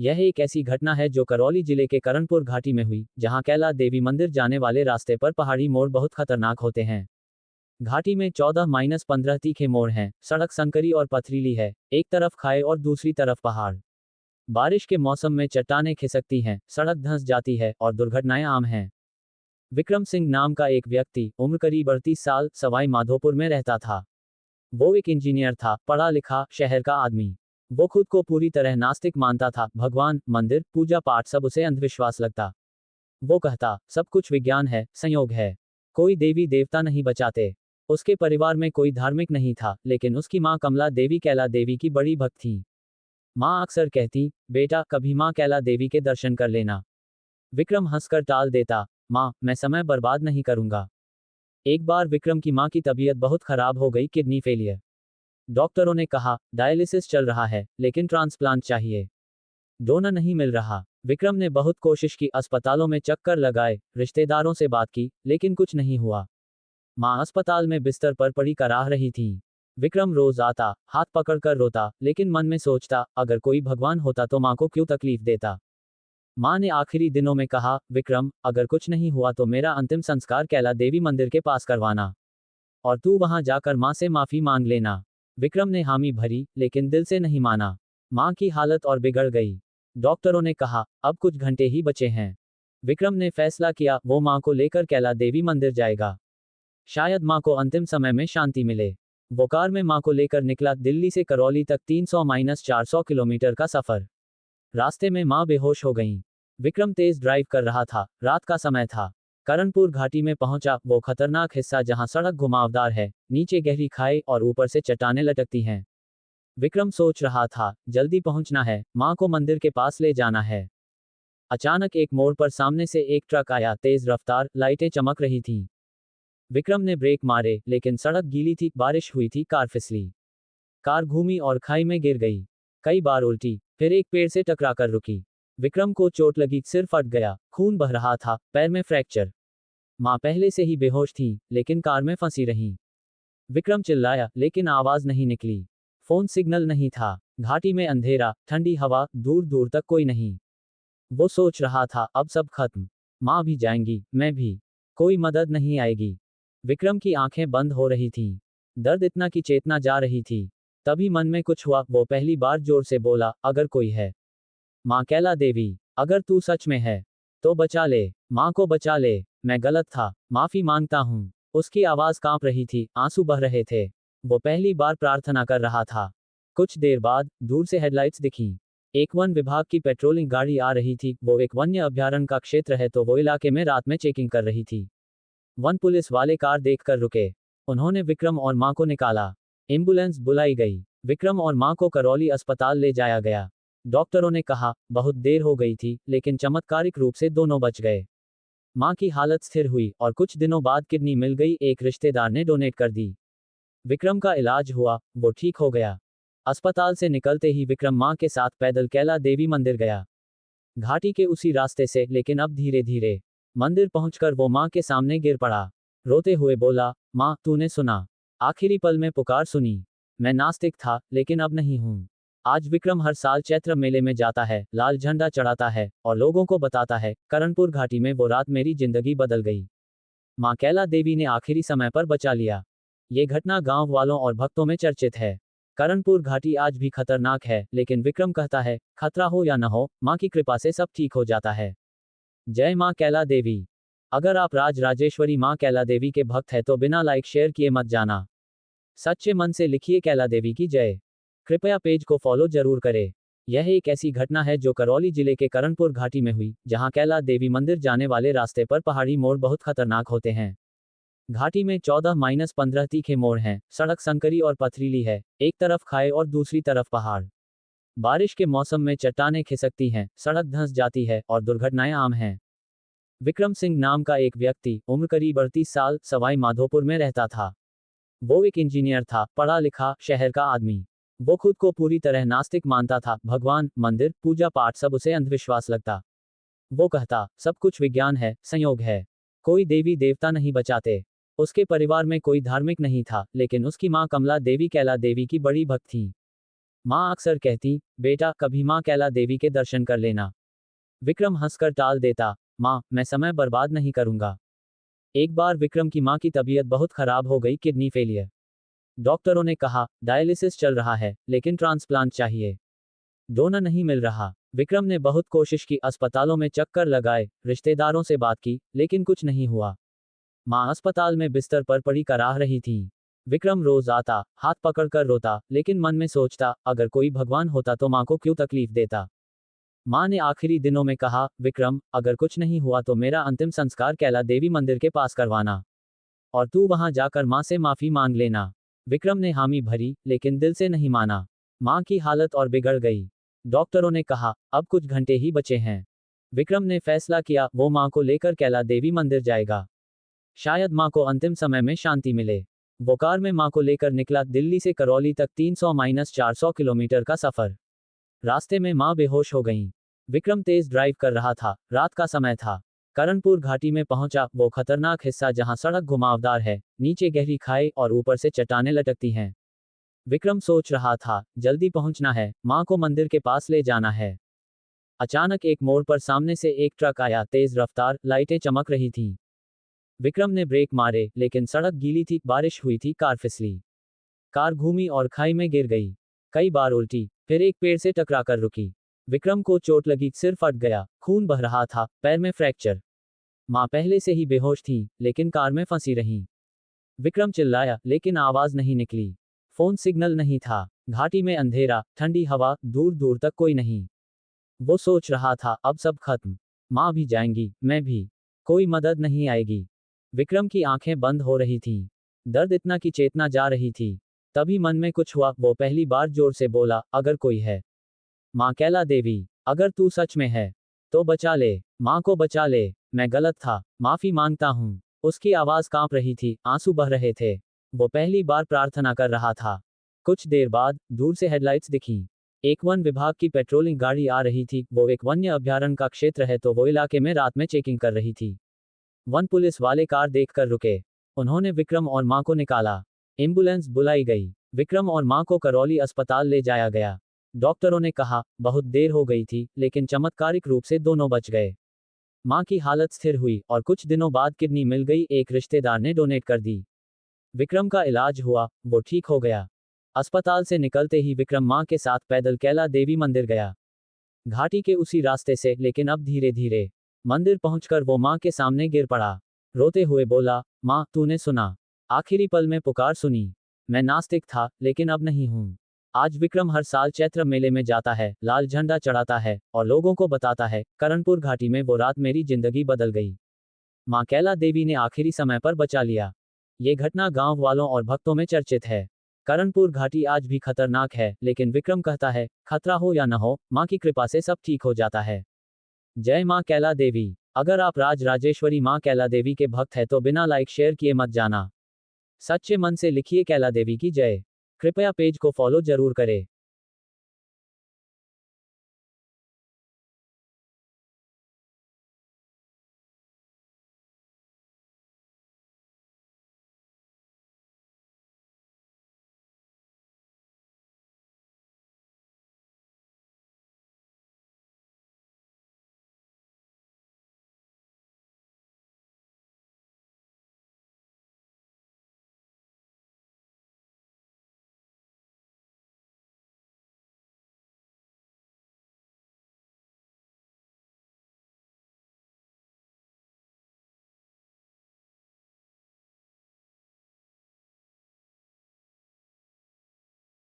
यह एक ऐसी घटना है जो करौली जिले के करणपुर घाटी में हुई, जहां कैला देवी मंदिर जाने वाले रास्ते पर पहाड़ी मोड़ बहुत खतरनाक होते हैं। घाटी में 14-15 तीखे मोड़ हैं, सड़क संकरी और पथरीली है, एक तरफ खाई और दूसरी तरफ पहाड़। बारिश के मौसम में चट्टानें खिसकती हैं, सड़क धंस जाती है और दुर्घटनाएं आम हैं। विक्रम सिंह नाम का एक व्यक्ति, उम्र करीब 38 साल, सवाई माधोपुर में रहता था। वो एक इंजीनियर था, पढ़ा लिखा, शहर का आदमी। वो खुद को पूरी तरह नास्तिक मानता था, भगवान, मंदिर, पूजा पाठ सब उसे अंधविश्वास लगता। वो कहता, सब कुछ विज्ञान है, संयोग है। कोई देवी देवता नहीं बचाते। उसके परिवार में कोई धार्मिक नहीं था, लेकिन उसकी माँ कमला देवी कैला देवी की बड़ी भक्त थी। माँ अक्सर कहती, बेटा कभी माँ कैला देवी के दर्शन कर लेना। विक्रम हंसकर टाल देता, माँ मैं समय बर्बाद नहीं करूंगा। एक बार विक्रम की माँ की तबीयत बहुत खराब हो गई, किडनी फेलियर। डॉक्टरों ने कहा, डायलिसिस चल रहा है, लेकिन ट्रांसप्लांट चाहिए। डोनर नहीं मिल रहा। विक्रम ने बहुत कोशिश की, अस्पतालों में चक्कर लगाए, रिश्तेदारों से बात की, लेकिन कुछ नहीं हुआ। माँ अस्पताल में बिस्तर पर पड़ी कराह रही थी। विक्रम रोज आता, हाथ पकड़कर रोता, लेकिन मन में सोचता, अगर कोई भगवान होता तो माँ को क्यों तकलीफ देता। माँ ने आखिरी दिनों में कहा, विक्रम अगर कुछ नहीं हुआ तो मेरा अंतिम संस्कार कैला देवी मंदिर के पास करवाना, और तू वहां जाकर माँ से माफी मांग लेना। विक्रम ने हामी भरी, लेकिन दिल से नहीं माना। माँ की हालत और बिगड़ गई। डॉक्टरों ने कहा, अब कुछ घंटे ही बचे हैं। विक्रम ने फैसला किया, वो माँ को लेकर कैला देवी मंदिर जाएगा। शायद माँ को अंतिम समय में शांति मिले। वो कार में माँ को लेकर निकला, दिल्ली से करौली तक 300-400 किलोमीटर का सफर। रास्ते में माँ बेहोश हो गईं। विक्रम तेज ड्राइव कर रहा था, रात का समय था। करणपुर घाटी में पहुंचा, वो खतरनाक हिस्सा जहां सड़क घुमावदार है, नीचे गहरी खाई और ऊपर से चट्टानें लटकती हैं। विक्रम सोच रहा था, जल्दी पहुंचना है, माँ को मंदिर के पास ले जाना है। अचानक एक मोड़ पर सामने से एक ट्रक आया, तेज रफ्तार, लाइटें चमक रही थीं। विक्रम ने ब्रेक मारे, लेकिन सड़क गीली थी, बारिश हुई थी, कार फिसली। कार घूमी और खाई में गिर गई। कई बार उल्टी, फिर एक पेड़ से टकराकर रुकी। विक्रम को चोट लगी, सिर फट गया, खून बह रहा था, पैर में फ्रैक्चर। माँ पहले से ही बेहोश थी, लेकिन कार में फंसी रहीं। विक्रम चिल्लाया, लेकिन आवाज नहीं निकली। फोन सिग्नल नहीं था। घाटी में अंधेरा, ठंडी हवा, दूर दूर तक कोई नहीं। वो सोच रहा था, अब सब खत्म। माँ भी जाएंगी, मैं भी। कोई मदद नहीं आएगी। विक्रम की आंखें बंद हो रही थीं। दर्द इतना कि चेतना जा रही थी। तभी मन में कुछ हुआ, वो पहली बार जोर से बोला, अगर कोई है। माँ कैला देवी, अगर तू सच में है तो बचा ले, माँ को बचा ले। मैं गलत था, माफी मांगता हूँ। उसकी आवाज कांप रही थी, आंसू बह रहे थे। वो पहली बार प्रार्थना कर रहा था। कुछ देर बाद दूर से हेडलाइट्स दिखीं। एक वन विभाग की पेट्रोलिंग गाड़ी आ रही थी। वो एक वन्य अभयारण्य का क्षेत्र है, तो वो इलाके में रात में चेकिंग कर रही थी। वन पुलिस वाले कार देखकर रुके। उन्होंने विक्रम और माँ को निकाला। एम्बुलेंस बुलाई गई। विक्रम और माँ को करौली अस्पताल ले जाया गया। डॉक्टरों ने कहा, बहुत देर हो गई थी, लेकिन चमत्कारिक रूप से दोनों बच गए। माँ की हालत स्थिर हुई और कुछ दिनों बाद किडनी मिल गई, एक रिश्तेदार ने डोनेट कर दी। विक्रम का इलाज हुआ, वो ठीक हो गया। अस्पताल से निकलते ही विक्रम माँ के साथ पैदल कैला देवी मंदिर गया। घाटी के उसी रास्ते से, लेकिन अब धीरे धीरे। मंदिर पहुंचकर वो माँ के सामने गिर पड़ा। रोते हुए बोला, माँ तूने सुना, आखिरी पल में पुकार सुनी। मैं नास्तिक था, लेकिन अब नहीं हूँ। आज विक्रम हर साल चैत्र मेले में जाता है, लाल झंडा चढ़ाता है और लोगों को बताता है, करणपुर घाटी में वो रात मेरी जिंदगी बदल गई। माँ कैला देवी ने आखिरी समय पर बचा लिया। ये घटना गांव वालों और भक्तों में चर्चित है। करणपुर घाटी आज भी खतरनाक है, लेकिन विक्रम कहता है, खतरा हो या न हो, माँ की कृपा से सब ठीक हो जाता है। जय माँ कैला देवी। अगर आप राजेश्वरी माँ कैला देवी के भक्त हैं तो बिना लाइक शेयर किए मत जाना। सच्चे मन से लिखिए कैला देवी की जय। कृपया पेज को फॉलो जरूर करें। यह एक ऐसी घटना है जो करौली जिले के करणपुर घाटी में हुई, जहां कैला देवी मंदिर जाने वाले रास्ते पर पहाड़ी मोड़ बहुत खतरनाक होते हैं। घाटी में 14-15 तीखे मोड़ हैं, सड़क संकरी और पथरीली है, एक तरफ खाई और दूसरी तरफ पहाड़। बारिश के मौसम में चट्टानें खिसकती हैं, सड़क धंस जाती है और दुर्घटनाएं आम हैं। विक्रम सिंह नाम का एक व्यक्ति, उम्र करीब 38 साल, सवाई माधोपुर में रहता था। वो एक इंजीनियर था, पढ़ा लिखा, शहर का आदमी। वो खुद को पूरी तरह नास्तिक मानता था, भगवान, मंदिर, पूजा पाठ सब उसे अंधविश्वास लगता। वो कहता, सब कुछ विज्ञान है, संयोग है। कोई देवी देवता नहीं बचाते। उसके परिवार में कोई धार्मिक नहीं था, लेकिन उसकी माँ कमला देवी कैला देवी की बड़ी भक्त थी। माँ अक्सर कहती, बेटा कभी माँ कैला देवी के दर्शन कर लेना। विक्रम हंसकर टाल देता, माँ मैं समय बर्बाद नहीं करूंगा। एक बार विक्रम की माँ की तबीयत बहुत खराब हो गई, किडनी फेलियर। डॉक्टरों ने कहा डायलिसिस चल रहा है, लेकिन ट्रांसप्लांट चाहिए। डोनर नहीं मिल रहा। विक्रम ने बहुत कोशिश की, अस्पतालों में चक्कर लगाए, रिश्तेदारों से बात की, लेकिन कुछ नहीं हुआ। माँ अस्पताल में बिस्तर पर पड़ी कराह रही थी। विक्रम रोज आता, हाथ पकड़कर रोता, लेकिन मन में सोचता, अगर कोई भगवान होता तो माँ को क्यों तकलीफ देता। माँ ने आखिरी दिनों में कहा, विक्रम अगर कुछ नहीं हुआ तो मेरा अंतिम संस्कार कैला देवी मंदिर के पास करवाना, और तू वहां जाकर माँ से माफी मांग लेना। विक्रम ने हामी भरी, लेकिन दिल से नहीं माना। माँ की हालत और बिगड़ गई। डॉक्टरों ने कहा अब कुछ घंटे ही बचे हैं। विक्रम ने फैसला किया, वो माँ को लेकर कैला देवी मंदिर जाएगा। शायद माँ को अंतिम समय में शांति मिले। वो कार में माँ को लेकर निकला, दिल्ली से करौली तक 300-400 किलोमीटर का सफर। रास्ते में माँ बेहोश हो गईं। विक्रम तेज ड्राइव कर रहा था, रात का समय था। करणपुर घाटी में पहुंचा, वो खतरनाक हिस्सा जहां सड़क घुमावदार है, नीचे गहरी खाई और ऊपर से चट्टानें लटकती हैं। विक्रम सोच रहा था, जल्दी पहुंचना है, माँ को मंदिर के पास ले जाना है। अचानक एक मोड़ पर सामने से एक ट्रक आया, तेज रफ्तार, लाइटें चमक रही थीं। विक्रम ने ब्रेक मारे, लेकिन सड़क गीली थी, बारिश हुई थी, कार फिसली। कार घूमी और खाई में गिर गई। कई बार उल्टी, फिर एक पेड़ से टकराकर रुकी। विक्रम को चोट लगी, सिर फट गया, खून बह रहा था, पैर में फ्रैक्चर। माँ पहले से ही बेहोश थी, लेकिन कार में फंसी रहीं। विक्रम चिल्लाया, लेकिन आवाज नहीं निकली। फोन सिग्नल नहीं था। घाटी में अंधेरा, ठंडी हवा, दूर दूर तक कोई नहीं। वो सोच रहा था, अब सब खत्म। माँ भी जाएंगी, मैं भी। कोई मदद नहीं आएगी। विक्रम की आंखें बंद हो रही थीं। दर्द इतना कि चेतना जा रही थी। तभी मन में कुछ हुआ, वो पहली बार जोर से बोला, अगर कोई है। माँ कैला देवी, अगर तू सच में है तो बचा ले, माँ को बचा ले। मैं गलत था, माफी मांगता हूँ। उसकी आवाज कांप रही थी, आंसू बह रहे थे। वो पहली बार प्रार्थना कर रहा था। कुछ देर बाद दूर से हेडलाइट्स दिखीं। एक वन विभाग की पेट्रोलिंग गाड़ी आ रही थी। वो एक वन्य अभयारण्य का क्षेत्र है, तो वो इलाके में रात में चेकिंग कर रही थी। वन पुलिस वाले कार देखकर रुके। उन्होंने विक्रम और माँ को निकाला। एम्बुलेंस बुलाई गई। विक्रम और माँ को करौली अस्पताल ले जाया गया। डॉक्टरों ने कहा बहुत देर हो गई थी, लेकिन चमत्कारिक रूप से दोनों बच गए। माँ की हालत स्थिर हुई और कुछ दिनों बाद किडनी मिल गई, एक रिश्तेदार ने डोनेट कर दी। विक्रम का इलाज हुआ, वो ठीक हो गया। अस्पताल से निकलते ही विक्रम माँ के साथ पैदल कैला देवी मंदिर गया। घाटी के उसी रास्ते से, लेकिन अब धीरे धीरे। मंदिर पहुंचकर वो माँ के सामने गिर पड़ा। रोते हुए बोला, माँ तूने सुना, आखिरी पल में पुकार सुनी। मैं नास्तिक था, लेकिन अब नहीं हूँ। आज विक्रम हर साल चैत्र मेले में जाता है, लाल झंडा चढ़ाता है और लोगों को बताता है, करणपुर घाटी में वो रात मेरी जिंदगी बदल गई। माँ कैला देवी ने आखिरी समय पर बचा लिया। ये घटना गांव वालों और भक्तों में चर्चित है। करणपुर घाटी आज भी खतरनाक है, लेकिन विक्रम कहता है, खतरा हो या न हो, माँ की कृपा से सब ठीक हो जाता है। जय माँ कैला देवी। अगर आप राजेश्वरी माँ कैला देवी के भक्त हैं तो बिना लाइक शेयर किए मत जाना। सच्चे मन से लिखिए कैला देवी की जय। कृपया पेज को फॉलो जरूर करें।